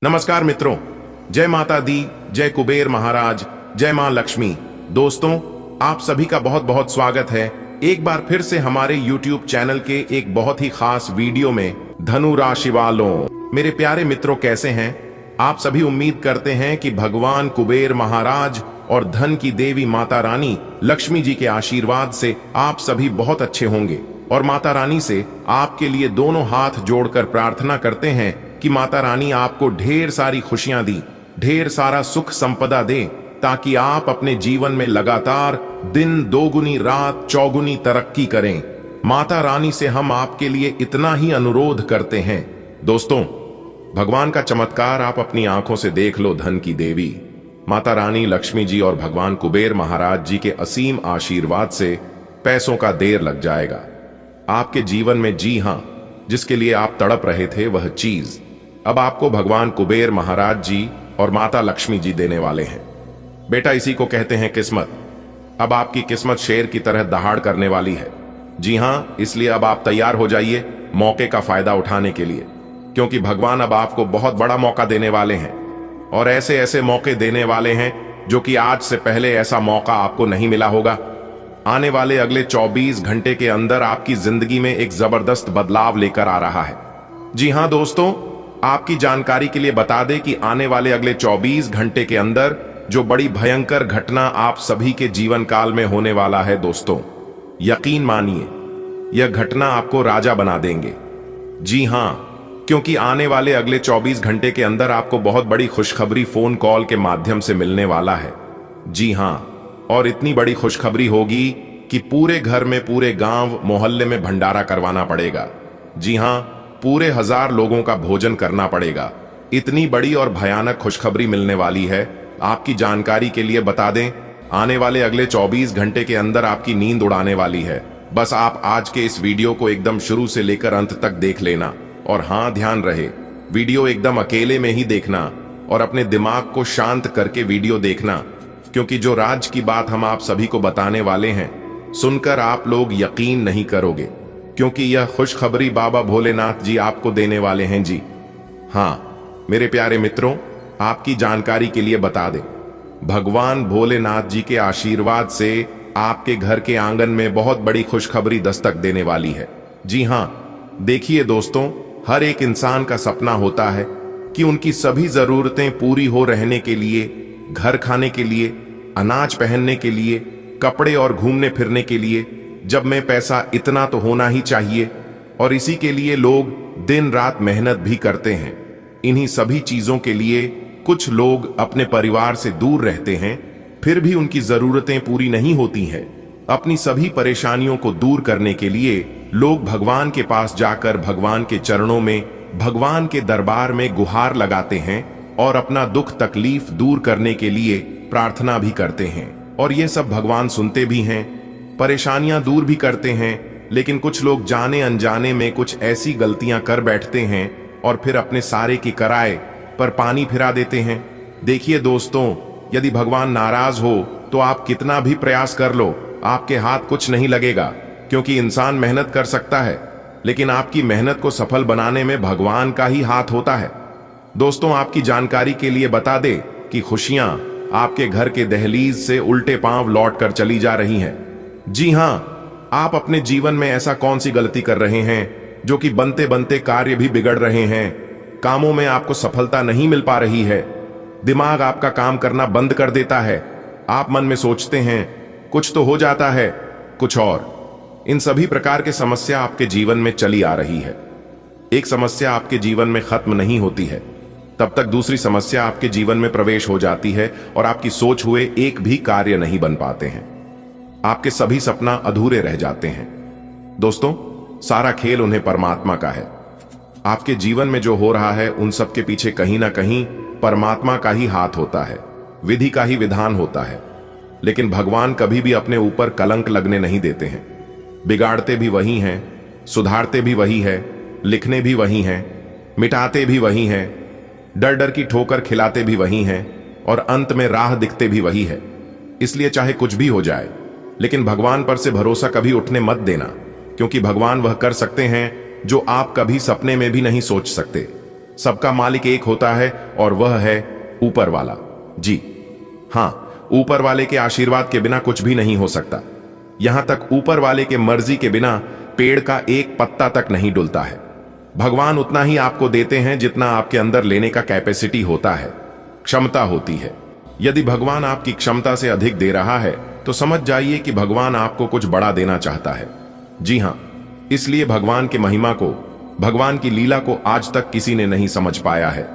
नमस्कार मित्रों, जय माता दी, जय कुबेर महाराज, जय मां लक्ष्मी। दोस्तों, आप सभी का बहुत बहुत स्वागत है एक बार फिर से हमारे YouTube चैनल के एक बहुत ही खास वीडियो में। धनु राशि वालों, मेरे प्यारे मित्रों, कैसे हैं आप सभी? उम्मीद करते हैं कि भगवान कुबेर महाराज और धन की देवी माता रानी लक्ष्मी जी के आशीर्वाद से आप सभी बहुत अच्छे होंगे और माता रानी से आपके लिए दोनों हाथ जोड़कर प्रार्थना करते हैं कि माता रानी आपको ढेर सारी खुशियां दी, ढेर सारा सुख संपदा दे, ताकि आप अपने जीवन में लगातार दिन दोगुनी रात चौगुनी तरक्की करें। माता रानी से हम आपके लिए इतना ही अनुरोध करते हैं। दोस्तों, भगवान का चमत्कार आप अपनी आंखों से देख लो। धन की देवी माता रानी लक्ष्मी जी और भगवान कुबेर महाराज जी के असीम आशीर्वाद से पैसों का देर लग जाएगा आपके जीवन में। जी हां, जिसके लिए आप तड़प रहे थे वह चीज अब आपको भगवान कुबेर महाराज जी और माता लक्ष्मी जी देने वाले हैं। बेटा, इसी को कहते हैं किस्मत। अब आपकी किस्मत शेर की तरह दहाड़ करने वाली है। जी हां, इसलिए अब आप तैयार हो जाइए मौके का फायदा उठाने के लिए, क्योंकि भगवान अब आपको बहुत बड़ा मौका देने वाले हैं और ऐसे ऐसे मौके देने वाले हैं जो कि आज से पहले ऐसा मौका आपको नहीं मिला होगा। आने वाले अगले 24 घंटे के अंदर आपकी जिंदगी में एक जबरदस्त बदलाव लेकर आ रहा है। जी हां दोस्तों, आपकी जानकारी के लिए बता दें कि आने वाले अगले 24 घंटे के अंदर जो बड़ी भयंकर घटना आप सभी के जीवन काल में होने वाला है। दोस्तों, यकीन मानिए, यह घटना आपको राजा बना देंगे। जी हां, क्योंकि आने वाले अगले 24 घंटे के अंदर आपको बहुत बड़ी खुशखबरी फोन कॉल के माध्यम से मिलने वाला है। जी हां, और इतनी बड़ी खुशखबरी होगी कि पूरे घर में, पूरे गांव मोहल्ले में भंडारा करवाना पड़ेगा। जी हां, पूरे 1000 लोगों का भोजन करना पड़ेगा। इतनी बड़ी और भयानक खुशखबरी मिलने वाली है। आपकी जानकारी के लिए बता दें, आने वाले अगले 24 घंटे के अंदर आपकी नींद उड़ाने वाली है। बस आप आज के इस वीडियो को एकदम शुरू से लेकर अंत तक देख लेना। और हां, ध्यान रहे, वीडियो एकदम अकेले में ही देखना और अपने दिमाग को शांत करके वीडियो देखना, क्योंकि जो राज की बात हम आप सभी को बताने वाले हैं, सुनकर आप लोग यकीन नहीं करोगे, क्योंकि यह खुशखबरी बाबा भोलेनाथ जी आपको देने वाले हैं। जी हां मेरे प्यारे मित्रों, आपकी जानकारी के लिए बता दें, भगवान भोलेनाथ जी के आशीर्वाद से आपके घर के आंगन में बहुत बड़ी खुशखबरी दस्तक देने वाली है। जी हां, देखिए दोस्तों, हर एक इंसान का सपना होता है कि उनकी सभी जरूरतें पूरी हो, रहने के लिए, घर खाने के लिए, अनाज पहनने के लिए, कपड़े और घूमने फिरने के लिए। जब में पैसा इतना तो होना ही चाहिए, और इसी के लिए लोग दिन रात मेहनत भी करते हैं। इन्हीं सभी चीजों के लिए कुछ लोग अपने परिवार से दूर रहते हैं, फिर भी उनकी जरूरतें पूरी नहीं होती हैं। अपनी सभी परेशानियों को दूर करने के लिए लोग भगवान के पास जाकर भगवान के चरणों में, भगवान के दरबार में गुहार लगाते हैं और अपना दुख तकलीफ दूर करने के लिए प्रार्थना भी करते हैं। और ये सब भगवान सुनते भी हैं, परेशानियां दूर भी करते हैं। लेकिन कुछ लोग जाने अनजाने में कुछ ऐसी गलतियां कर बैठते हैं और फिर अपने सारे की कराए पर पानी फिरा देते हैं। देखिए दोस्तों, यदि भगवान नाराज हो तो आप कितना भी प्रयास कर लो, आपके हाथ कुछ नहीं लगेगा, क्योंकि इंसान मेहनत कर सकता है, लेकिन आपकी मेहनत को सफल बनाने में भगवान का ही हाथ होता है। दोस्तों, आपकी जानकारी के लिए बता दे कि खुशियां आपके घर के दहलीज से उल्टे पांव लौट कर चली जा रही हैं। जी हां, आप अपने जीवन में ऐसा कौन सी गलती कर रहे हैं जो कि बनते बनते कार्य भी बिगड़ रहे हैं? कामों में आपको सफलता नहीं मिल पा रही है, दिमाग आपका काम करना बंद कर देता है, आप मन में सोचते हैं कुछ तो हो जाता है, कुछ और। इन सभी प्रकार की समस्या आपके जीवन में चली आ रही है। एक समस्या आपके जीवन में खत्म नहीं होती है, तब तक दूसरी समस्या आपके जीवन में प्रवेश हो जाती है और आपकी सोच हुए एक भी कार्य नहीं बन पाते हैं। आपके सभी सपना अधूरे रह जाते हैं। दोस्तों, सारा खेल उन्हें परमात्मा का है। आपके जीवन में जो हो रहा है, उन सब के पीछे कहीं ना कहीं परमात्मा का ही हाथ होता है, विधि का ही विधान होता है। लेकिन भगवान कभी भी अपने ऊपर कलंक लगने नहीं देते हैं। बिगाड़ते भी वही हैं, सुधारते भी वही है, लिखने भी वही हैं, मिटाते भी वही हैं, डर डर की ठोकर खिलाते भी वही हैं, और अंत में राह दिखते भी वही है। इसलिए चाहे कुछ भी हो जाए, लेकिन भगवान पर से भरोसा कभी उठने मत देना, क्योंकि भगवान वह कर सकते हैं जो आप कभी सपने में भी नहीं सोच सकते। सबका मालिक एक होता है और वह है ऊपर वाला। जी हाँ, ऊपर वाले के आशीर्वाद के बिना कुछ भी नहीं हो सकता। यहां तक ऊपर वाले के मर्जी के बिना पेड़ का एक पत्ता तक नहीं डुलता है। भगवान उतना ही आपको देते हैं जितना आपके अंदर लेने का कैपेसिटी होता है, क्षमता होती है। यदि भगवान आपकी क्षमता से अधिक दे रहा है तो समझ जाइए कि भगवान आपको कुछ बड़ा देना चाहता है। जी हां, इसलिए भगवान की महिमा को, भगवान की लीला को आज तक किसी ने नहीं समझ पाया है।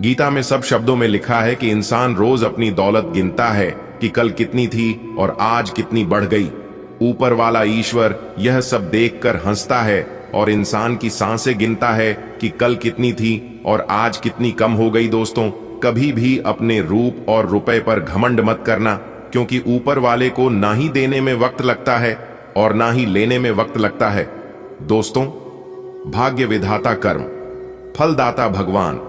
गीता में सब शब्दों में लिखा है कि इंसान रोज अपनी दौलत गिनता है कि कल कितनी थी और आज कितनी बढ़ गई। ऊपर वाला ईश्वर यह सब देखकर हंसता है और इंसान की सांसें गिनता है कि कल कितनी थी और आज कितनी कम हो गई। दोस्तों, कभी भी अपने रूप और रुपए पर घमंड मत करना, क्योंकि ऊपर वाले को ना ही देने में वक्त लगता है और ना ही लेने में वक्त लगता है। दोस्तों, भाग्य विधाता कर्म फलदाता भगवान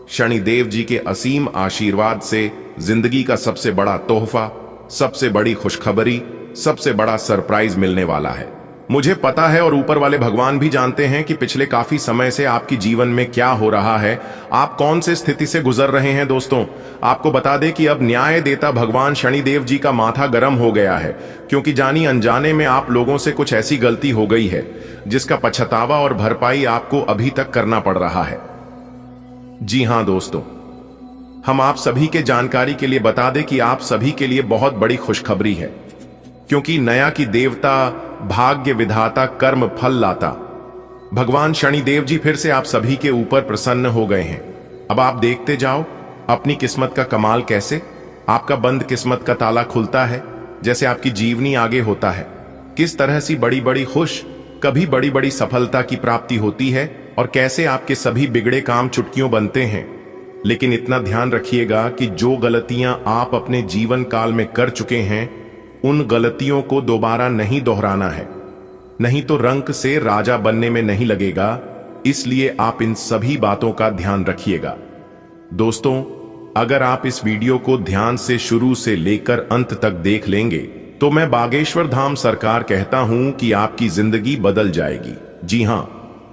शनिदेव जी के असीम आशीर्वाद से जिंदगी का सबसे बड़ा तोहफा, सबसे बड़ी खुशखबरी, सबसे बड़ा सरप्राइज मिलने वाला है। मुझे पता है और ऊपर वाले भगवान भी जानते हैं कि पिछले काफी समय से आपकी जीवन में क्या हो रहा है, आप कौन से स्थिति से गुजर रहे हैं। दोस्तों, आपको बता दें कि अब न्याय देता भगवान शनिदेव जी का माथा गर्म हो गया है, क्योंकि जानी अनजाने में आप लोगों से कुछ ऐसी गलती हो गई है जिसका पछतावा और भरपाई आपको अभी तक करना पड़ रहा है। जी हां दोस्तों, हम आप सभी के जानकारी के लिए बता दें कि आप सभी के लिए बहुत बड़ी खुशखबरी है, क्योंकि नया की देवता, भाग्य विधाता, कर्म फल लाता भगवान शनिदेव जी फिर से आप सभी के ऊपर प्रसन्न हो गए हैं। अब आप देखते जाओ अपनी किस्मत का कमाल, कैसे आपका बंद किस्मत का ताला खुलता है, जैसे आपकी जीवनी आगे होता है, किस तरह से बड़ी बड़ी खुश, कभी बड़ी बड़ी सफलता की प्राप्ति होती है और कैसे आपके सभी बिगड़े काम चुटकियों बनते हैं। लेकिन इतना ध्यान रखिएगा कि जो गलतियां आप अपने जीवन काल में कर चुके हैं, उन गलतियों को दोबारा नहीं दोहराना है, नहीं तो रंक से राजा बनने में नहीं लगेगा। इसलिए आप इन सभी बातों का ध्यान रखिएगा। दोस्तों, अगर आप इस वीडियो को ध्यान से शुरू से लेकर अंत तक देख लेंगे तो मैं बागेश्वर धाम सरकार कहता हूं कि आपकी जिंदगी बदल जाएगी। जी हां,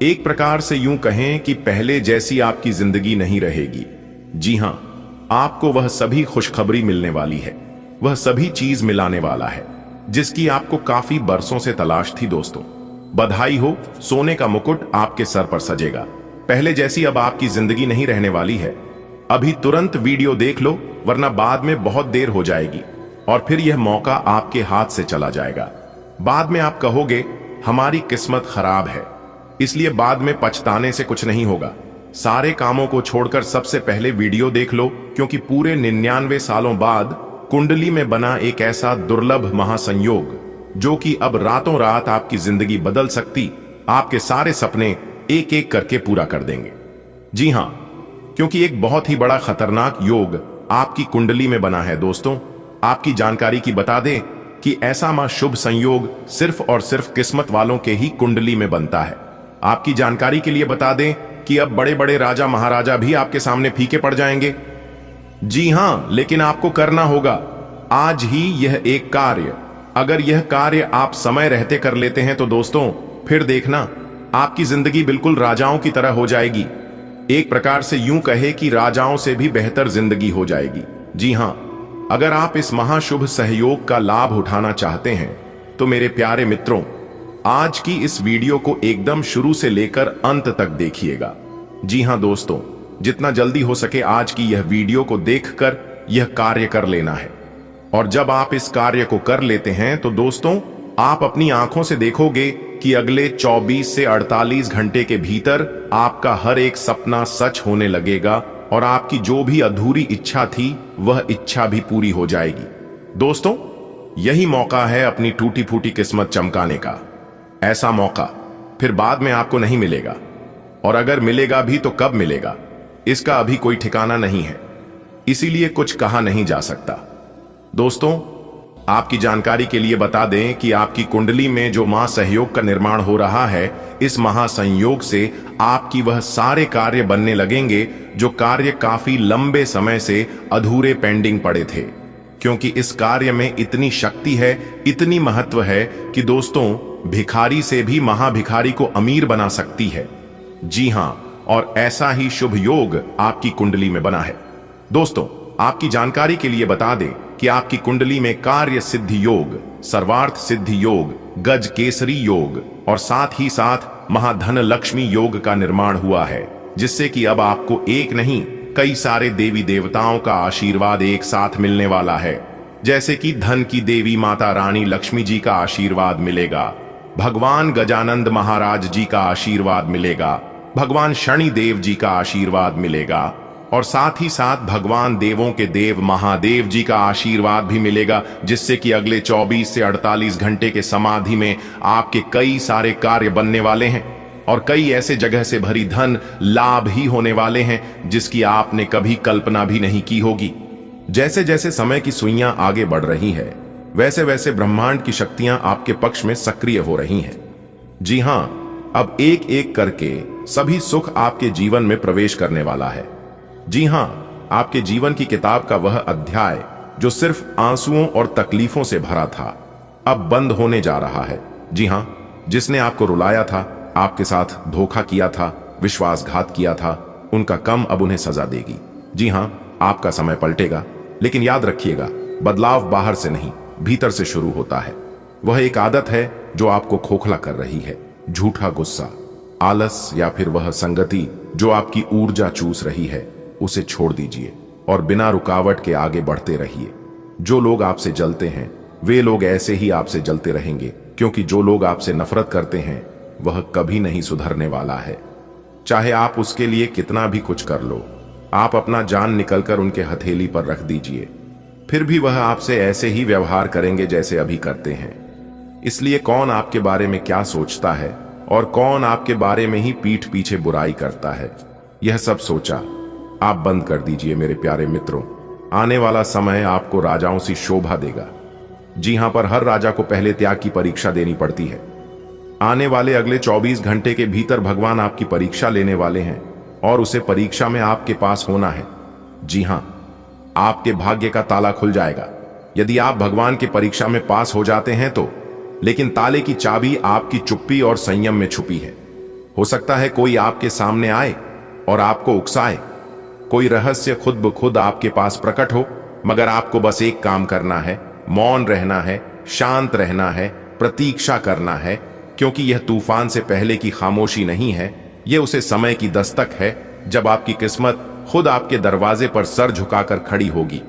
एक प्रकार से यूं कहें कि पहले जैसी आपकी जिंदगी नहीं रहेगी। जी हां, आपको वह सभी खुशखबरी मिलने वाली है, वह सभी चीज मिलाने वाला है जिसकी आपको काफी बरसों से तलाश थी। दोस्तों, बधाई हो, सोने का मुकुट आपके सर पर सजेगा। पहले जैसी अब आपकी जिंदगी नहीं रहने वाली है। अभी तुरंत वीडियो देख लो, वरना बाद में बहुत देर हो जाएगी और फिर यह मौका आपके हाथ से चला जाएगा। बाद में आप कहोगे हमारी किस्मत खराब है, इसलिए बाद में पछताने से कुछ नहीं होगा। सारे कामों को छोड़कर सबसे पहले वीडियो देख लो, क्योंकि पूरे 99 सालों बाद कुंडली में बना एक ऐसा दुर्लभ महासंयोग जो कि अब रातों रात आपकी जिंदगी बदल सकती, आपके सारे सपने एक एक करके पूरा कर देंगे। जी हां, क्योंकि एक बहुत ही बड़ा खतरनाक योग आपकी कुंडली में बना है। दोस्तों, आपकी जानकारी की बता दें कि ऐसा शुभ संयोग सिर्फ और सिर्फ किस्मत वालों के ही कुंडली में बनता है। आपकी जानकारी के लिए बता दें कि अब बड़े बड़े राजा महाराजा भी आपके सामने फीके पड़ जाएंगे। जी हां, लेकिन आपको करना होगा आज ही यह एक कार्य। अगर यह कार्य आप समय रहते कर लेते हैं तो दोस्तों, फिर देखना आपकी जिंदगी बिल्कुल राजाओं की तरह हो जाएगी। एक प्रकार से यूं कहे कि राजाओं से भी बेहतर जिंदगी हो जाएगी। जी हां, अगर आप इस महाशुभ सहयोग का लाभ उठाना चाहते हैं तो मेरे प्यारे मित्रों, आज की इस वीडियो को एकदम शुरू से लेकर अंत तक देखिएगा। जी हां दोस्तों, जितना जल्दी हो सके आज की यह वीडियो को देखकर यह कार्य कर लेना है। और जब आप इस कार्य को कर लेते हैं तो दोस्तों, आप अपनी आंखों से देखोगे कि अगले 24 से 48 घंटे के भीतर आपका हर एक सपना सच होने लगेगा और आपकी जो भी अधूरी इच्छा थी वह इच्छा भी पूरी हो जाएगी। दोस्तों, यही मौका है अपनी टूटी फूटी किस्मत चमकाने का। ऐसा मौका फिर बाद में आपको नहीं मिलेगा, और अगर मिलेगा भी तो कब मिलेगा इसका अभी कोई ठिकाना नहीं है, इसीलिए कुछ कहा नहीं जा सकता। दोस्तों, आपकी जानकारी के लिए बता दें कि आपकी कुंडली में जो महासहयोग का निर्माण हो रहा है, इस महासंयोग से आपकी वह सारे कार्य बनने लगेंगे जो कार्य काफी लंबे समय से अधूरे पेंडिंग पड़े थे। क्योंकि इस कार्य में इतनी शक्ति है, इतनी महत्व है कि दोस्तों, भिखारी से भी महाभिखारी को अमीर बना सकती है। जी हां, और ऐसा ही शुभ योग आपकी कुंडली में बना है। दोस्तों, आपकी जानकारी के लिए बता दें कि आपकी कुंडली में कार्य सिद्धि योग, सर्वार्थ सिद्धि योग, गज केसरी योग और साथ ही साथ महाधन लक्ष्मी योग का निर्माण हुआ है, जिससे कि अब आपको एक नहीं कई सारे देवी देवताओं का आशीर्वाद एक साथ मिलने वाला है। जैसे कि धन की देवी माता रानी लक्ष्मी जी का आशीर्वाद मिलेगा, भगवान गजानंद महाराज जी का आशीर्वाद मिलेगा, भगवान शनि देव जी का आशीर्वाद मिलेगा और साथ ही साथ भगवान देवों के देव महादेव जी का आशीर्वाद भी मिलेगा, जिससे कि अगले 24 से 48 घंटे के समाधि में आपके कई सारे कार्य बनने वाले हैं और कई ऐसे जगह से भरी धन लाभ ही होने वाले हैं जिसकी आपने कभी कल्पना भी नहीं की होगी। जैसे जैसे समय की सुइयां आगे बढ़ रही है, वैसे वैसे ब्रह्मांड की शक्तियां आपके पक्ष में सक्रिय हो रही हैं। जी हां, अब एक एक करके सभी सुख आपके जीवन में प्रवेश करने वाला है। जी हां, आपके जीवन की किताब का वह अध्याय जो सिर्फ आंसुओं और तकलीफों से भरा था, अब बंद होने जा रहा है। जी हां, जिसने आपको रुलाया था, आपके साथ धोखा किया था, विश्वासघात किया था, उनका कम अब उन्हें सजा देगी। जी हां, आपका समय पलटेगा, लेकिन याद रखिएगा, बदलाव बाहर से नहीं भीतर से शुरू होता है। वह एक आदत है जो आपको खोखला कर रही है, झूठा गुस्सा, आलस या फिर वह संगति जो आपकी ऊर्जा चूस रही है, उसे छोड़ दीजिए और बिना रुकावट के आगे बढ़ते रहिए। जो लोग आपसे जलते हैं वे लोग ऐसे ही आपसे जलते रहेंगे, क्योंकि जो लोग आपसे नफरत करते हैं वह कभी नहीं सुधरने वाला है। चाहे आप उसके लिए कितना भी कुछ कर लो, आप अपना जान निकलकर उनके हथेली पर रख दीजिए, फिर भी वह आपसे ऐसे ही व्यवहार करेंगे जैसे अभी करते हैं। इसलिए कौन आपके बारे में क्या सोचता है और कौन आपके बारे में ही पीठ पीछे बुराई करता है, यह सब सोचा आप बंद कर दीजिए मेरे प्यारे मित्रों। आने वाला समय आपको राजाओं सी शोभा देगा। जी हां, पर हर राजा को पहले त्याग की परीक्षा देनी पड़ती है। आने वाले अगले 24 घंटे के भीतर भगवान आपकी परीक्षा लेने वाले हैं और उसे परीक्षा में आपके पास होना है। जी हां, आपके भाग्य का ताला खुल जाएगा यदि आप भगवान की परीक्षा में पास हो जाते हैं तो, लेकिन ताले की चाबी आपकी चुप्पी और संयम में छुपी है। हो सकता है कोई आपके सामने आए और आपको उकसाए, कोई रहस्य खुद ब खुद आपके पास प्रकट हो, मगर आपको बस एक काम करना है, मौन रहना है, शांत रहना है, प्रतीक्षा करना है, क्योंकि यह तूफान से पहले की खामोशी नहीं है, यह उसे समय की दस्तक है जब आपकी किस्मत खुद आपके दरवाजे पर सर झुकाकर खड़ी होगी।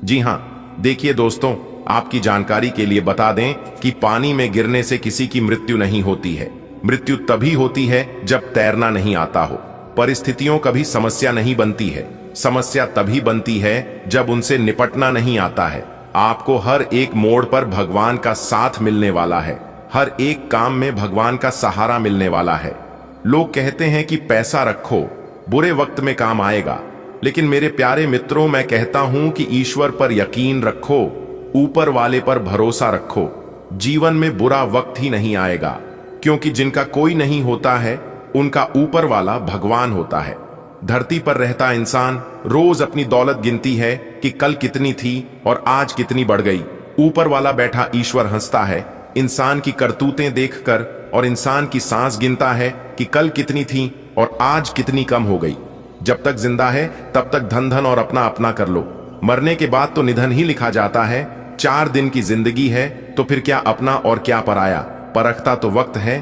जी हां, देखिए दोस्तों, आपकी जानकारी के लिए बता दें कि पानी में गिरने से किसी की मृत्यु नहीं होती है। मृत्यु तभी होती है जब तैरना नहीं आता हो। परिस्थितियों कभी समस्या नहीं बनती है, समस्या तभी बनती है जब उनसे निपटना नहीं आता है। आपको हर एक मोड़ पर भगवान का साथ मिलने वाला है, हर एक काम में भगवान का सहारा मिलने वाला है। लोग कहते हैं कि पैसा रखो, बुरे वक्त में काम आएगा, लेकिन मेरे प्यारे मित्रों, मैं कहता हूं कि ईश्वर पर यकीन रखो, ऊपर वाले पर भरोसा रखो। जीवन में बुरा वक्त ही नहीं आएगा, क्योंकि जिनका कोई नहीं होता है उनका ऊपर वाला भगवान होता है। धरती पर रहता इंसान रोज अपनी दौलत गिनती है कि कल कितनी थी और आज कितनी बढ़ गई। ऊपर वाला बैठा ईश्वर हंसता है इंसान की करतूतें देखकर और इंसान की सांस गिनता है कि कल कितनी थी और आज कितनी कम हो गई। जब तक जिंदा है तब तक धन धन और अपना अपना कर लो, मरने के बाद तो निधन ही लिखा जाता है। 4 दिन की जिंदगी है तो फिर क्या अपना और क्या पराया, परखता तो वक्त है,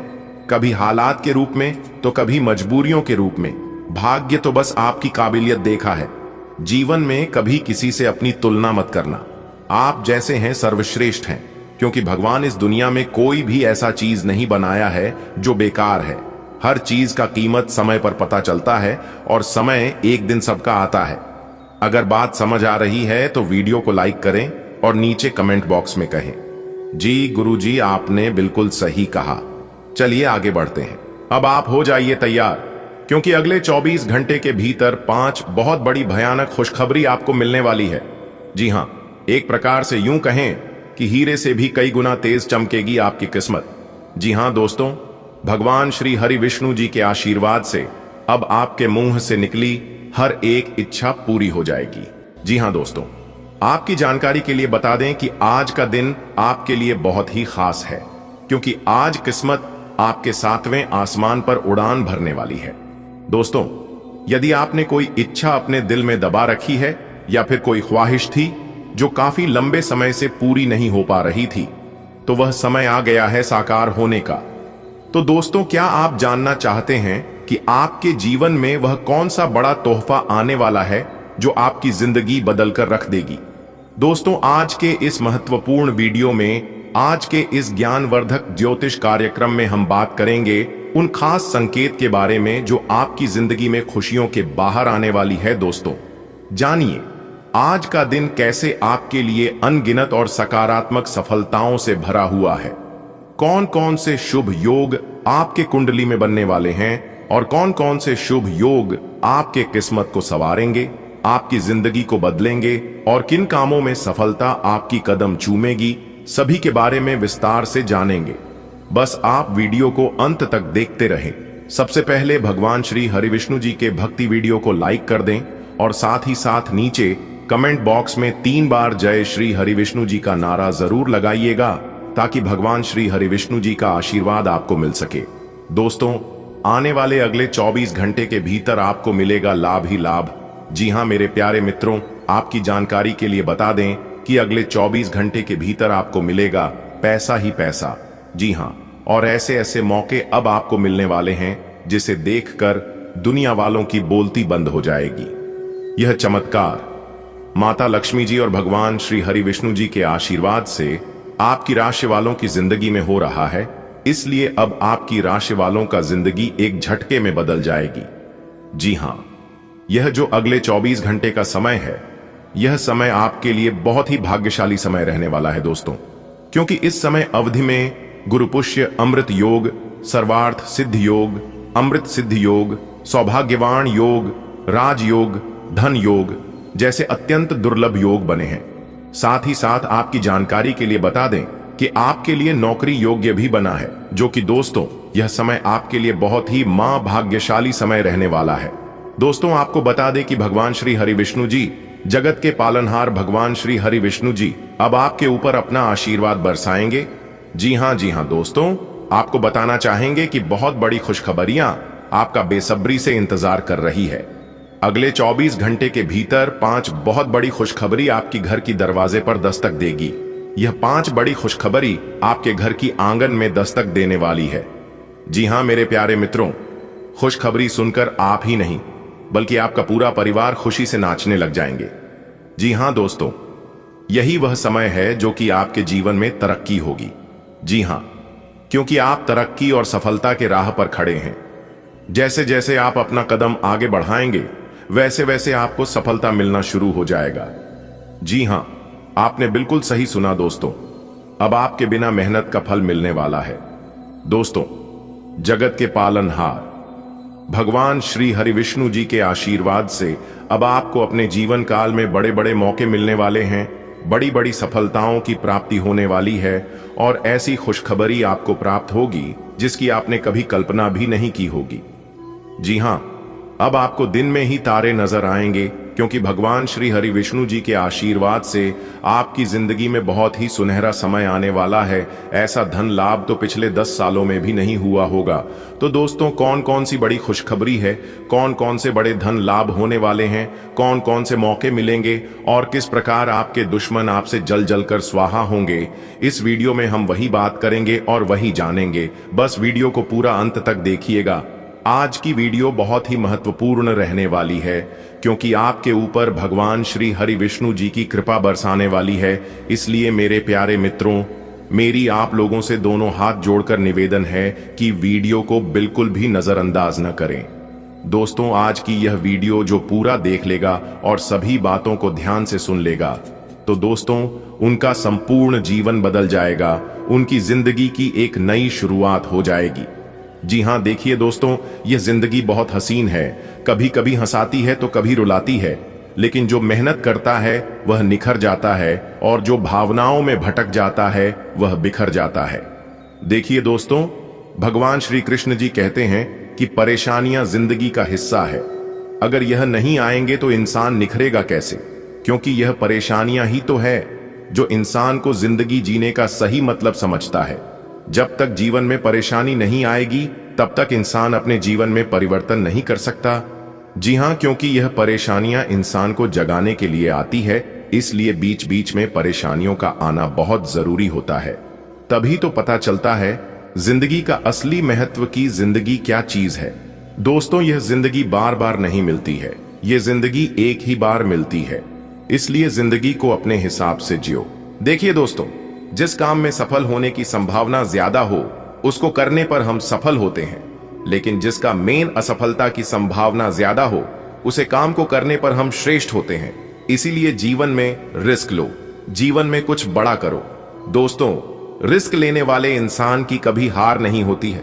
कभी हालात के रूप में तो कभी मजबूरियों के रूप में। भाग्य तो बस आपकी काबिलियत देखा है। जीवन में कभी किसी से अपनी तुलना मत करना, आप जैसे हैं सर्वश्रेष्ठ हैं, क्योंकि भगवान इस दुनिया में कोई भी ऐसा चीज नहीं बनाया है जो बेकार है। हर चीज का कीमत समय पर पता चलता है और समय एक दिन सबका आता है। अगर बात समझ आ रही है तो वीडियो को लाइक करें और नीचे कमेंट बॉक्स में कहें, जी गुरुजी आपने बिल्कुल सही कहा। चलिए आगे बढ़ते हैं। अब आप हो जाइए तैयार, क्योंकि अगले 24 घंटे के भीतर 5 बहुत बड़ी भयानक खुशखबरी आपको मिलने वाली है। जी हां, एक प्रकार से यूं कहें कि हीरे से भी कई गुना तेज चमकेगी आपकी किस्मत। जी हां दोस्तों, भगवान श्री हरि विष्णु जी के आशीर्वाद से अब आपके मुंह से निकली हर एक इच्छा पूरी हो जाएगी। जी हां दोस्तों, आपकी जानकारी के लिए बता दें कि आज का दिन आपके लिए बहुत ही खास है, क्योंकि आज किस्मत आपके 7वें आसमान पर उड़ान भरने वाली है। दोस्तों, यदि आपने कोई इच्छा अपने दिल में दबा रखी है या फिर कोई ख्वाहिश थी जो काफी लंबे समय से पूरी नहीं हो पा रही थी, तो वह समय आ गया है साकार होने का। तो दोस्तों, क्या आप जानना चाहते हैं कि आपके जीवन में वह कौन सा बड़ा तोहफा आने वाला है जो आपकी जिंदगी बदलकर रख देगी? दोस्तों, आज के इस महत्वपूर्ण वीडियो में, आज के इस ज्ञानवर्धक ज्योतिष कार्यक्रम में हम बात करेंगे उन खास संकेत के बारे में जो आपकी जिंदगी में खुशियों के बाहर आने वाली है। दोस्तों, जानिए आज का दिन कैसे आपके लिए अनगिनत और सकारात्मक सफलताओं से भरा हुआ है। कौन कौन से शुभ योग आपके कुंडली में बनने वाले हैं और कौन कौन से शुभ योग आपके किस्मत को संवारेंगे, आपकी जिंदगी को बदलेंगे और किन कामों में सफलता आपकी कदम चूमेगी, सभी के बारे में विस्तार से जानेंगे। बस आप वीडियो को अंत तक देखते रहें। सबसे पहले भगवान श्री हरिविष्णु जी के भक्ति वीडियो को लाइक कर दें और साथ ही साथ नीचे कमेंट बॉक्स में 3 बार जय श्री हरिविष्णु जी का नारा जरूर लगाइएगा ताकि भगवान श्री हरिविष्णु जी का आशीर्वाद आपको मिल सके। दोस्तों, आने वाले अगले 24 घंटे के भीतर आपको मिलेगा लाभ ही लाभ। जी हां मेरे प्यारे मित्रों, आपकी जानकारी के लिए बता दें कि अगले 24 घंटे के भीतर आपको मिलेगा पैसा ही पैसा। जी हां, और ऐसे ऐसे मौके अब आपको मिलने वाले हैं जिसे देखकर दुनिया वालों की बोलती बंद हो जाएगी। यह चमत्कार माता लक्ष्मी जी और भगवान श्री हरिविष्णु जी के आशीर्वाद से आपकी राशि वालों की जिंदगी में हो रहा है, इसलिए अब आपकी राशि वालों का जिंदगी एक झटके में बदल जाएगी। जी हां, यह जो अगले 24 घंटे का समय है, यह समय आपके लिए बहुत ही भाग्यशाली समय रहने वाला है दोस्तों, क्योंकि इस समय अवधि में गुरुपुष्य अमृत योग, सर्वार्थ सिद्ध योग, अमृत सिद्ध योग, सौभाग्यवान योग, राजयोग, धन योग जैसे अत्यंत दुर्लभ योग बने हैं। साथ ही साथ आपकी जानकारी के लिए बता दें कि आपके लिए नौकरी योग्य भी बना है, जो कि दोस्तों यह समय आपके लिए बहुत ही भाग्यशाली समय रहने वाला है। दोस्तों, आपको बता दें कि भगवान श्री हरिविष्णु जी, जगत के पालनहार भगवान श्री हरिविष्णु जी अब आपके ऊपर अपना आशीर्वाद बरसाएंगे। जी हां दोस्तों, आपको बताना चाहेंगे कि बहुत बड़ी खुशखबरियां आपका बेसब्री से इंतजार कर रही है। अगले 24 घंटे के भीतर 5 बहुत बड़ी खुशखबरी आपकी घर की दरवाजे पर दस्तक देगी। यह 5 बड़ी खुशखबरी आपके घर की आंगन में दस्तक देने वाली है। जी हां मेरे प्यारे मित्रों, खुशखबरी सुनकर आप ही नहीं बल्कि आपका पूरा परिवार खुशी से नाचने लग जाएंगे। जी हां दोस्तों, यही वह समय है जो कि आपके जीवन में तरक्की होगी। जी हां, क्योंकि आप तरक्की और सफलता के राह पर खड़े हैं। जैसे जैसे आप अपना कदम आगे बढ़ाएंगे, वैसे वैसे आपको सफलता मिलना शुरू हो जाएगा। जी हां, आपने बिल्कुल सही सुना दोस्तों, अब आपके बिना मेहनत का फल मिलने वाला है। दोस्तों, जगत के पालनहार भगवान श्री हरिविष्णु जी के आशीर्वाद से अब आपको अपने जीवन काल में बड़े बड़े मौके मिलने वाले हैं, बड़ी बड़ी सफलताओं की प्राप्ति होने वाली है और ऐसी खुशखबरी आपको प्राप्त होगी जिसकी आपने कभी कल्पना भी नहीं की होगी। जी हां, अब आपको दिन में ही तारे नजर आएंगे, क्योंकि भगवान श्री हरिविष्णु जी के आशीर्वाद से आपकी जिंदगी में बहुत ही सुनहरा समय आने वाला है। ऐसा धन लाभ तो पिछले 10 सालों में भी नहीं हुआ होगा। तो दोस्तों, कौन कौन सी बड़ी खुशखबरी है, कौन कौन से बड़े धन लाभ होने वाले हैं, कौन कौन से मौके मिलेंगे और किस प्रकार आपके दुश्मन आपसे जल जल कर स्वाहा होंगे, इस वीडियो में हम वही बात करेंगे और वही जानेंगे। बस वीडियो को पूरा अंत तक देखिएगा। आज की वीडियो बहुत ही महत्वपूर्ण रहने वाली है, क्योंकि आपके ऊपर भगवान श्री हरिविष्णु जी की कृपा बरसाने वाली है। इसलिए मेरे प्यारे मित्रों, मेरी आप लोगों से दोनों हाथ जोड़कर निवेदन है कि वीडियो को बिल्कुल भी नजरअंदाज न करें। दोस्तों, आज की यह वीडियो जो पूरा देख लेगा और सभी बातों को ध्यान से सुन लेगा, तो दोस्तों उनका संपूर्ण जीवन बदल जाएगा, उनकी जिंदगी की एक नई शुरुआत हो जाएगी। जी हां, देखिए दोस्तों, यह जिंदगी बहुत हसीन है, कभी कभी हंसाती है तो कभी रुलाती है, लेकिन जो मेहनत करता है वह निखर जाता है और जो भावनाओं में भटक जाता है वह बिखर जाता है। देखिए दोस्तों, भगवान श्री कृष्ण जी कहते हैं कि परेशानियां जिंदगी का हिस्सा है। अगर यह नहीं आएंगे तो इंसान निखरेगा कैसे, क्योंकि यह परेशानियां ही तो है जो इंसान को जिंदगी जीने का सही मतलब समझता है। जब तक जीवन में परेशानी नहीं आएगी तब तक इंसान अपने जीवन में परिवर्तन नहीं कर सकता। जी हाँ, क्योंकि यह परेशानियां इंसान को जगाने के लिए आती है, इसलिए बीच बीच में परेशानियों का आना बहुत जरूरी होता है। तभी तो पता चलता है जिंदगी का असली महत्व की जिंदगी क्या चीज है। दोस्तों, यह जिंदगी बार बार नहीं मिलती है, यह जिंदगी एक ही बार मिलती है, इसलिए जिंदगी को अपने हिसाब से जियो। देखिए दोस्तों, जिस काम में सफल होने की संभावना ज्यादा हो उसको करने पर हम सफल होते हैं, लेकिन जिसका मेन असफलता की संभावना ज्यादा हो उसे काम को करने पर हम श्रेष्ठ होते हैं। इसीलिए जीवन में रिस्क लो, जीवन में कुछ बड़ा करो। दोस्तों, रिस्क लेने वाले इंसान की कभी हार नहीं होती है,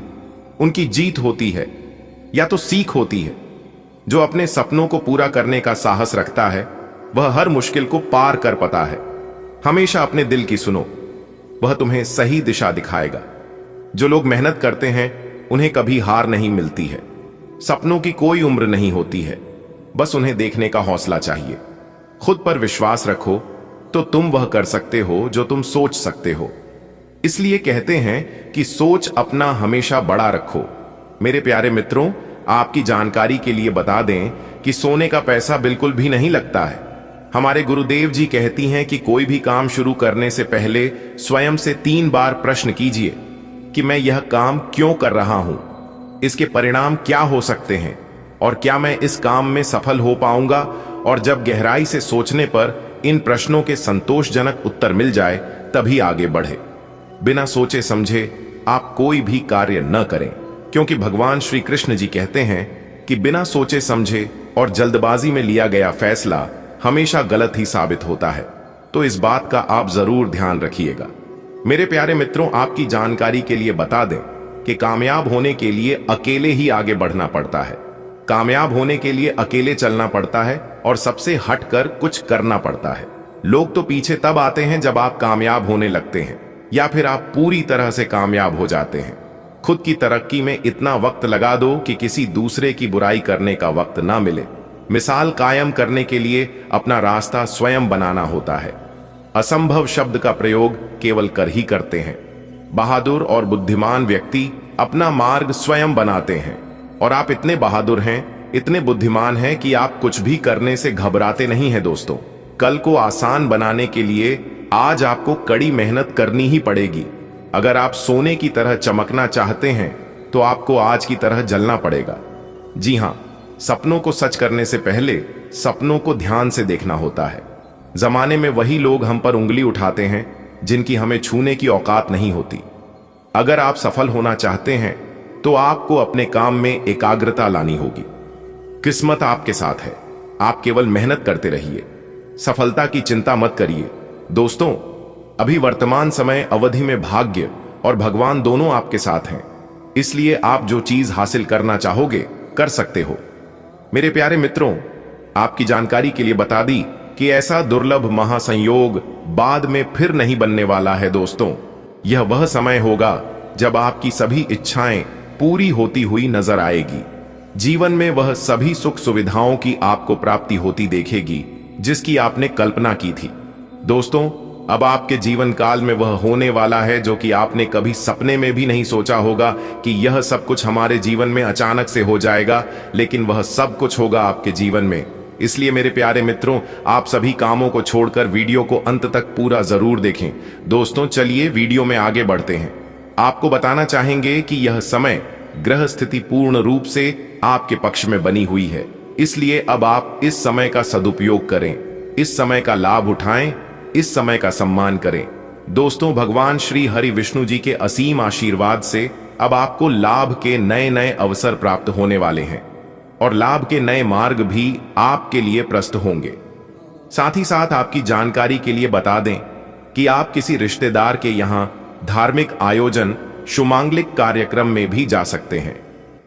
उनकी जीत होती है या तो सीख होती है। जो अपने सपनों को पूरा करने का साहस रखता है वह हर मुश्किल को पार कर पाता है। हमेशा अपने दिल की सुनो, वह तुम्हें सही दिशा दिखाएगा। जो लोग मेहनत करते हैं उन्हें कभी हार नहीं मिलती है। सपनों की कोई उम्र नहीं होती है, बस उन्हें देखने का हौसला चाहिए। खुद पर विश्वास रखो तो तुम वह कर सकते हो जो तुम सोच सकते हो। इसलिए कहते हैं कि सोच अपना हमेशा बड़ा रखो। मेरे प्यारे मित्रों, आपकी जानकारी के लिए बता दें कि सोने का पैसा बिल्कुल भी नहीं लगता है। हमारे गुरुदेव जी कहती हैं कि कोई भी काम शुरू करने से पहले स्वयं से 3 बार प्रश्न कीजिए कि मैं यह काम क्यों कर रहा हूं, इसके परिणाम क्या हो सकते हैं और क्या मैं इस काम में सफल हो पाऊंगा। और जब गहराई से सोचने पर इन प्रश्नों के संतोषजनक उत्तर मिल जाए तभी आगे बढ़े। बिना सोचे समझे आप कोई भी कार्य न करें, क्योंकि भगवान श्री कृष्ण जी कहते हैं कि बिना सोचे समझे और जल्दबाजी में लिया गया फैसला हमेशा गलत ही साबित होता है। तो इस बात का आप जरूर ध्यान रखिएगा। मेरे प्यारे मित्रों, आपकी जानकारी के लिए बता दें कि कामयाब होने के लिए अकेले ही आगे बढ़ना पड़ता है। कामयाब होने के लिए अकेले चलना पड़ता है और सबसे हटकर कुछ करना पड़ता है। लोग तो पीछे तब आते हैं जब आप कामयाब होने लगते हैं या फिर आप पूरी तरह से कामयाब हो जाते हैं। खुद की तरक्की में इतना वक्त लगा दो कि किसी दूसरे की बुराई करने का वक्त ना मिले। मिसाल कायम करने के लिए अपना रास्ता स्वयं बनाना होता है। असंभव शब्द का प्रयोग केवल कर ही करते हैं। बहादुर और बुद्धिमान व्यक्ति अपना मार्ग स्वयं बनाते हैं और आप इतने बहादुर हैं, इतने बुद्धिमान हैं कि आप कुछ भी करने से घबराते नहीं हैं। दोस्तों, कल को आसान बनाने के लिए आज आपको कड़ी मेहनत करनी ही पड़ेगी। अगर आप सोने की तरह चमकना चाहते हैं तो आपको आज की तरह जलना पड़ेगा। जी हां, सपनों को सच करने से पहले सपनों को ध्यान से देखना होता है। जमाने में वही लोग हम पर उंगली उठाते हैं जिनकी हमें छूने की औकात नहीं होती। अगर आप सफल होना चाहते हैं तो आपको अपने काम में एकाग्रता लानी होगी। किस्मत आपके साथ है, आप केवल मेहनत करते रहिए। सफलता की चिंता मत करिए। दोस्तों, अभी वर्तमान समय अवधि में भाग्य और भगवान दोनों आपके साथ हैं, इसलिए आप जो चीज हासिल करना चाहोगे कर सकते हो। मेरे प्यारे मित्रों, आपकी जानकारी के लिए बता दी कि ऐसा दुर्लभ महासंयोग बाद में फिर नहीं बनने वाला है। दोस्तों, यह वह समय होगा जब आपकी सभी इच्छाएं पूरी होती हुई नजर आएगी। जीवन में वह सभी सुख सुविधाओं की आपको प्राप्ति होती देखेगी जिसकी आपने कल्पना की थी। दोस्तों, अब आपके जीवन काल में वह होने वाला है जो कि आपने कभी सपने में भी नहीं सोचा होगा कि यह सब कुछ हमारे जीवन में अचानक से हो जाएगा, लेकिन वह सब कुछ होगा आपके जीवन में। इसलिए मेरे प्यारे मित्रों, आप सभी कामों को छोड़कर वीडियो को अंत तक पूरा जरूर देखें। दोस्तों, चलिए वीडियो में आगे बढ़ते हैं। आपको बताना चाहेंगे कि यह समय ग्रह स्थिति पूर्ण रूप से आपके पक्ष में बनी हुई है, इसलिए अब आप इस समय का सदुपयोग करें, इस समय का लाभ उठाएं, इस समय का सम्मान करें। दोस्तों, भगवान श्री हरि विष्णु जी के असीम आशीर्वाद से अब आपको लाभ के नए नए अवसर प्राप्त होने वाले हैं और लाभ के नए मार्ग भी आपके लिए प्रस्तुत होंगे। साथ ही साथ आपकी जानकारी के लिए बता दें कि आप किसी रिश्तेदार के यहां धार्मिक आयोजन, शुमांगलिक कार्यक्रम में भी जा सकते हैं,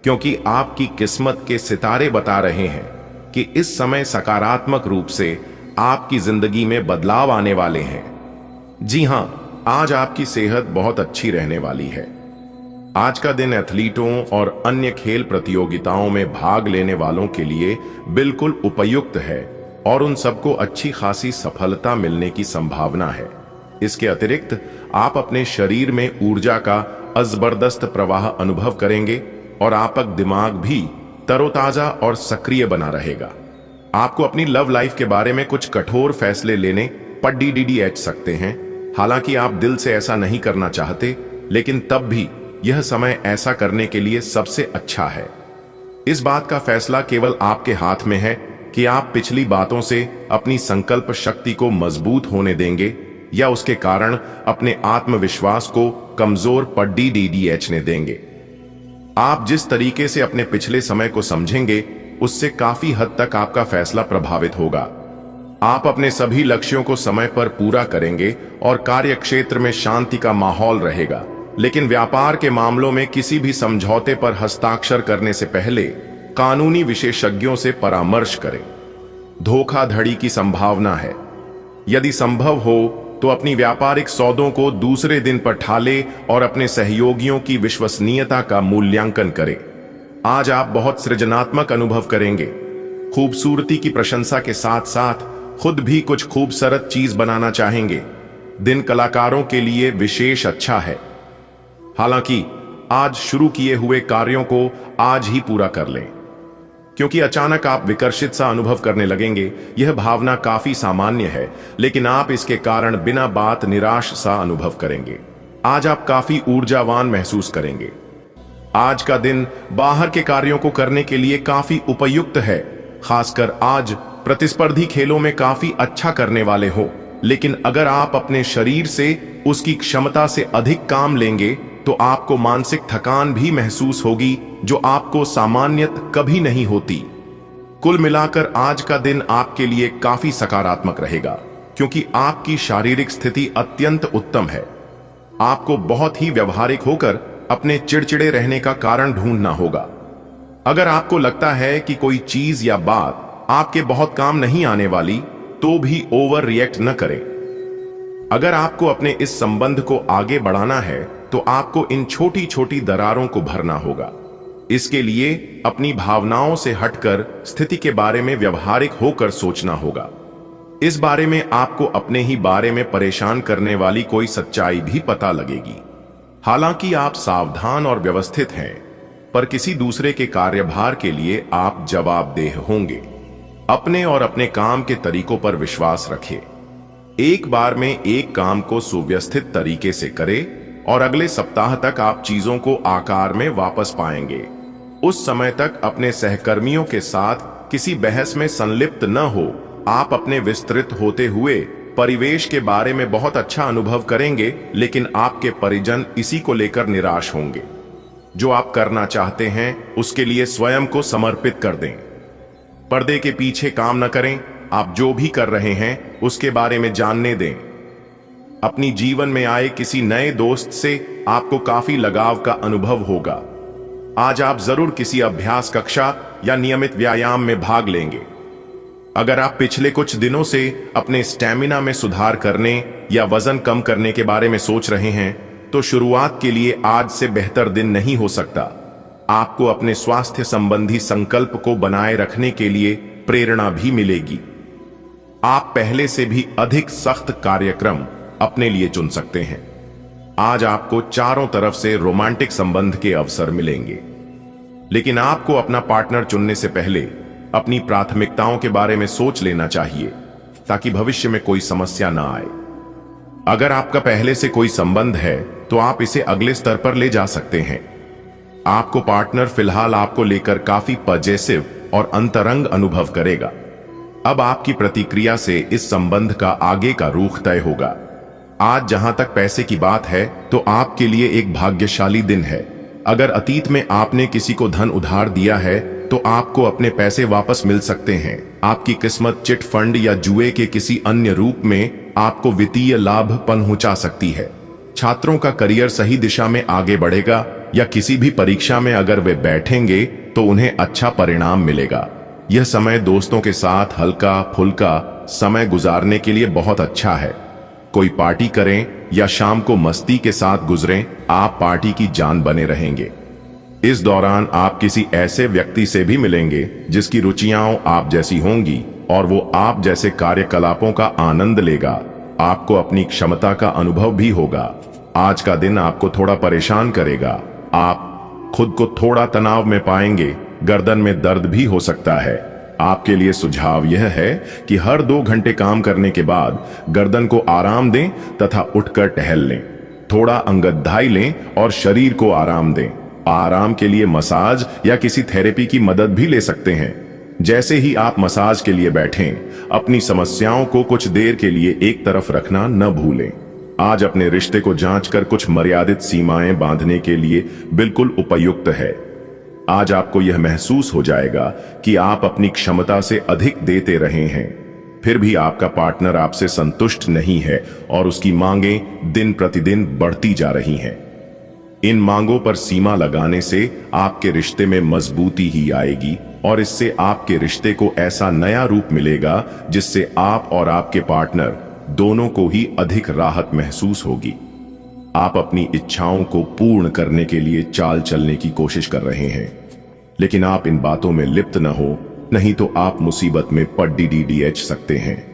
क्योंकि आपकी किस्मत के सितारे बता रहे हैं कि इस समय सकारात्मक रूप से आपकी जिंदगी में बदलाव आने वाले हैं। जी हां, आज आपकी सेहत बहुत अच्छी रहने वाली है। आज का दिन एथलीटों और अन्य खेल प्रतियोगिताओं में भाग लेने वालों के लिए बिल्कुल उपयुक्त है और उन सबको अच्छी खासी सफलता मिलने की संभावना है। इसके अतिरिक्त आप अपने शरीर में ऊर्जा का जबरदस्त प्रवाह अनुभव करेंगे और आपका दिमाग भी तरोताजा और सक्रिय बना रहेगा। आपको अपनी लव लाइफ के बारे में कुछ कठोर फैसले लेने पर DDH सकते हैं। हालांकि आप दिल से ऐसा नहीं करना चाहते, लेकिन तब भी यह समय ऐसा करने के लिए सबसे अच्छा है। इस बात का फैसला केवल आपके हाथ में है कि आप पिछली बातों से अपनी संकल्प शक्ति को मजबूत होने देंगे या उसके कारण अपने आत्मविश्वास को कमजोर पर DDH ने देंगे। आप जिस तरीके से अपने पिछले समय को समझेंगे, उससे काफी हद तक आपका फैसला प्रभावित होगा। आप अपने सभी लक्ष्यों को समय पर पूरा करेंगे और कार्य क्षेत्र में शांति का माहौल रहेगा। लेकिन व्यापार के मामलों में किसी भी समझौते पर हस्ताक्षर करने से पहले कानूनी विशेषज्ञों से परामर्श करें। धोखाधड़ी की संभावना है। यदि संभव हो तो अपनी व्यापारिक सौदों को दूसरे दिन पर टालें और अपने सहयोगियों की विश्वसनीयता का मूल्यांकन करें। आज आप बहुत सृजनात्मक अनुभव करेंगे। खूबसूरती की प्रशंसा के साथ साथ खुद भी कुछ खूबसूरत चीज बनाना चाहेंगे। दिन कलाकारों के लिए विशेष अच्छा है। हालांकि आज शुरू किए हुए कार्यों को आज ही पूरा कर लें, क्योंकि अचानक आप विकर्षित सा अनुभव करने लगेंगे। यह भावना काफी सामान्य है, लेकिन आप इसके कारण बिना बात निराश सा अनुभव करेंगे। आज आप काफी ऊर्जावान महसूस करेंगे। आज का दिन बाहर के कार्यों को करने के लिए काफी उपयुक्त है, खासकर आज प्रतिस्पर्धी खेलों में काफी अच्छा करने वाले हो। लेकिन अगर आप अपने शरीर से उसकी क्षमता से अधिक काम लेंगे तो आपको मानसिक थकान भी महसूस होगी, जो आपको सामान्यत कभी नहीं होती। कुल मिलाकर आज का दिन आपके लिए काफी सकारात्मक रहेगा, क्योंकि आपकी शारीरिक स्थिति अत्यंत उत्तम है। आपको बहुत ही व्यवहारिक होकर अपने चिड़चिड़े रहने का कारण ढूंढना होगा। अगर आपको लगता है कि कोई चीज या बात आपके बहुत काम नहीं आने वाली, तो भी ओवर रिएक्ट न करें। अगर आपको अपने इस संबंध को आगे बढ़ाना है तो आपको इन छोटी छोटी दरारों को भरना होगा। इसके लिए अपनी भावनाओं से हटकर स्थिति के बारे में व्यवहारिक होकर सोचना होगा। इस बारे में आपको अपने ही बारे में परेशान करने वाली कोई सच्चाई भी पता लगेगी। हालांकि आप सावधान और व्यवस्थित हैं, पर किसी दूसरे के कार्यभार के लिए आप जवाबदेह होंगे। अपने और अपने काम के तरीकों पर विश्वास रखें। एक बार में एक काम को सुव्यवस्थित तरीके से करें और अगले सप्ताह तक आप चीजों को आकार में वापस पाएंगे। उस समय तक अपने सहकर्मियों के साथ किसी बहस में संलिप्त न हो। आप अपने विस्तृत होते हुए परिवेश के बारे में बहुत अच्छा अनुभव करेंगे, लेकिन आपके परिजन इसी को लेकर निराश होंगे। जो आप करना चाहते हैं उसके लिए स्वयं को समर्पित कर दें। पर्दे के पीछे काम न करें। आप जो भी कर रहे हैं उसके बारे में जानने दें। अपनी जीवन में आए किसी नए दोस्त से आपको काफी लगाव का अनुभव होगा। आज आप जरूर किसी अभ्यास कक्षा या नियमित व्यायाम में भाग लेंगे। अगर आप पिछले कुछ दिनों से अपने स्टैमिना में सुधार करने या वजन कम करने के बारे में सोच रहे हैं, तो शुरुआत के लिए आज से बेहतर दिन नहीं हो सकता। आपको अपने स्वास्थ्य संबंधी संकल्प को बनाए रखने के लिए प्रेरणा भी मिलेगी। आप पहले से भी अधिक सख्त कार्यक्रम अपने लिए चुन सकते हैं। आज आपको चारों तरफ से रोमांटिक संबंध के अवसर मिलेंगे, लेकिन आपको अपना पार्टनर चुनने से पहले अपनी प्राथमिकताओं के बारे में सोच लेना चाहिए, ताकि भविष्य में कोई समस्या ना आए। अगर आपका पहले से कोई संबंध है तो आप इसे अगले स्तर पर ले जा सकते हैं। आपको पार्टनर फिलहाल आपको लेकर काफी पॉजिटिव और अंतरंग अनुभव करेगा। अब आपकी प्रतिक्रिया से इस संबंध का आगे का रुख तय होगा। आज जहां तक पैसे की बात है, तो आपके लिए एक भाग्यशाली दिन है। अगर अतीत में आपने किसी को धन उधार दिया है तो आपको अपने पैसे वापस मिल सकते हैं। आपकी किस्मत चिट फंड या जुए के किसी अन्य रूप में आपको वित्तीय लाभ पहुंचा सकती है। छात्रों का करियर सही दिशा में आगे बढ़ेगा, या किसी भी परीक्षा में अगर वे बैठेंगे तो उन्हें अच्छा परिणाम मिलेगा। यह समय दोस्तों के साथ हल्का फुल्का समय गुजारने के लिए बहुत अच्छा है। कोई पार्टी करें या शाम को मस्ती के साथ गुजरें, आप पार्टी की जान बने रहेंगे। इस दौरान आप किसी ऐसे व्यक्ति से भी मिलेंगे जिसकी रुचियां आप जैसी होंगी और वो आप जैसे कार्यकलापों का आनंद लेगा। आपको अपनी क्षमता का अनुभव भी होगा। आज का दिन आपको थोड़ा परेशान करेगा। आप खुद को थोड़ा तनाव में पाएंगे, गर्दन में दर्द भी हो सकता है। आपके लिए सुझाव यह है कि हर 2 घंटे काम करने के बाद गर्दन को आराम दें तथा उठकर टहल लें, थोड़ा अंगदाई लें और शरीर को आराम दें। आराम के लिए मसाज या किसी थेरेपी की मदद भी ले सकते हैं। जैसे ही आप मसाज के लिए बैठें, अपनी समस्याओं को कुछ देर के लिए एक तरफ रखना न भूलें। आज अपने रिश्ते को जांचकर कुछ मर्यादित सीमाएं बांधने के लिए बिल्कुल उपयुक्त है। आज आपको यह महसूस हो जाएगा कि आप अपनी क्षमता से अधिक देते रहे हैं, फिर भी आपका पार्टनर आपसे संतुष्ट नहीं है और उसकी मांगें दिन प्रतिदिन बढ़ती जा रही हैं। इन मांगों पर सीमा लगाने से आपके रिश्ते में मजबूती ही आएगी और इससे आपके रिश्ते को ऐसा नया रूप मिलेगा जिससे आप और आपके पार्टनर दोनों को ही अधिक राहत महसूस होगी। आप अपनी इच्छाओं को पूर्ण करने के लिए चाल चलने की कोशिश कर रहे हैं, लेकिन आप इन बातों में लिप्त न हो, नहीं तो आप मुसीबत में पड़ सकते हैं।